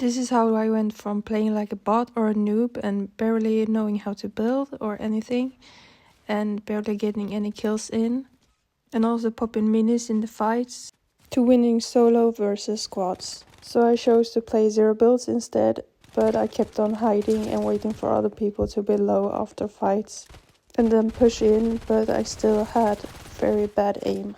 This is how I went from playing like a bot or a noob and barely knowing how to build or anything, and barely getting any kills in, and also popping minis in the fights, to winning solo versus squads. So I chose to play Zero Builds instead, but I kept on hiding and waiting for other people to be low after fights, and then push in, but I still had very bad aim.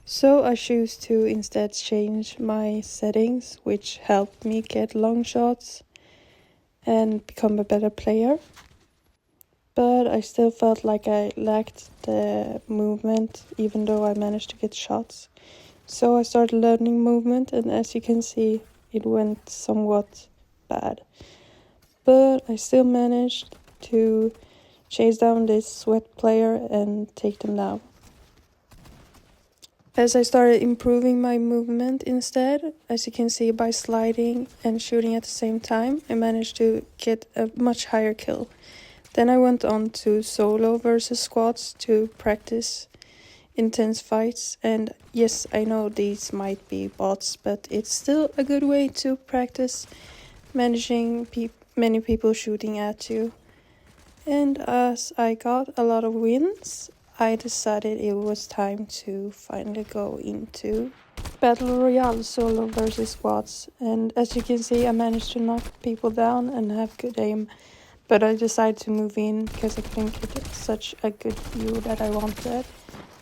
So I choose to instead change my settings, which helped me get long shots and become a better player. But I still felt like I lacked the movement, even though I managed to get shots. So I started learning movement, and as you can see, it went somewhat bad. But I still managed to chase down this sweat player and take them down. As I started improving my movement instead, as you can see by sliding and shooting at the same time, I managed to get a much higher kill. Then I went on to solo versus squads to practice intense fights, and yes, I know these might be bots, but it's still a good way to practice managing many people shooting at you. And as I got a lot of wins, I decided it was time to finally go into Battle Royale solo versus squads, and as you can see I managed to knock people down and have good aim, but I decided to move in because I couldn't get such a good view that I wanted,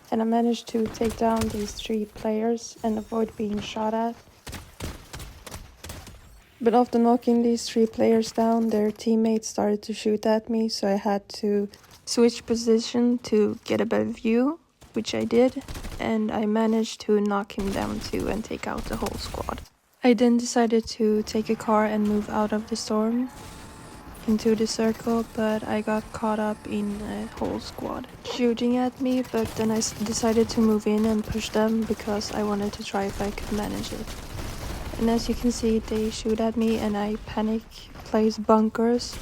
and I managed to take down these 3 players and avoid being shot at. But after knocking these 3 players down, their teammates started to shoot at me, so I had to switch position to get a better view, which I did, and I managed to knock him down too and take out the whole squad. I then decided to take a car and move out of the storm into the circle, but I got caught up in a whole squad shooting at me, but then I decided to move in and push them because I wanted to try if I could manage it. And as you can see, they shoot at me and I panic, place bunkers,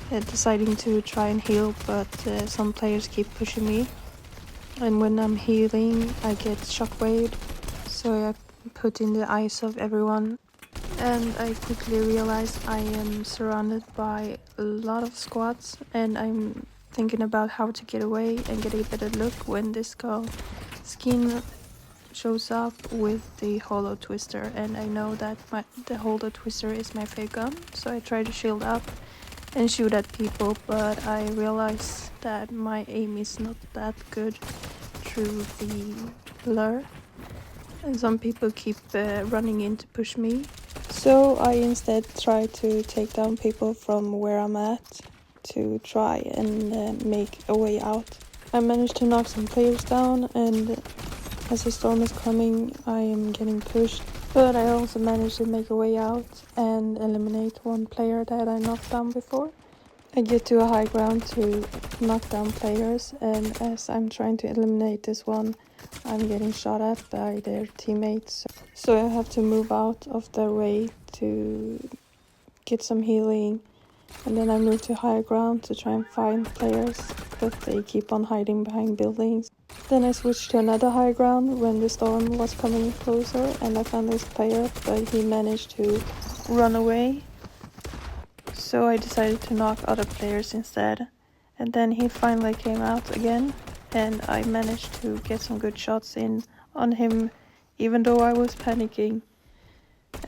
deciding to try and heal, but some players keep pushing me, and when I'm healing I get shockwaved, so I put in the eyes of everyone, and I quickly realized I am surrounded by a lot of squads, and I'm thinking about how to get away and get a better look when this girl skin shows up with the hollow twister, and I know that the hollow twister is my fake gun, so I try to shield up and shoot at people, but I realized that my aim is not that good through the blur, and some people keep running in to push me. So I instead try to take down people from where I'm at to try and make a way out. I managed to knock some players down, and as the storm is coming I am getting pushed, but I also managed to make a way out and eliminate one player that I knocked down before. I get to a high ground to knock down players, and as I'm trying to eliminate this one, I'm getting shot at by their teammates. So I have to move out of their way to get some healing, and then I move to higher ground to try and find players, but they keep on hiding behind buildings. Then I switched to another high ground when the storm was coming closer, and I found this player, but he managed to run away. So I decided to knock other players instead, and then he finally came out again, and I managed to get some good shots in on him even though I was panicking,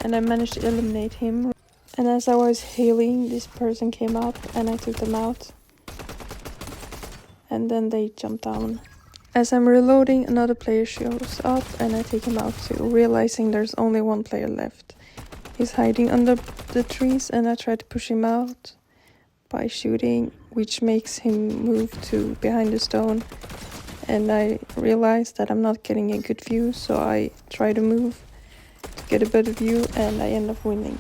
and I managed to eliminate him. And as I was healing, this person came up and I took them out, and then they jumped down. As I'm reloading, another player shows up and I take him out too, realizing there's only one player left. He's hiding under the trees, and I try to push him out by shooting, which makes him move to behind the stone, and I realize that I'm not getting a good view, so I try to move to get a better view, and I end up winning.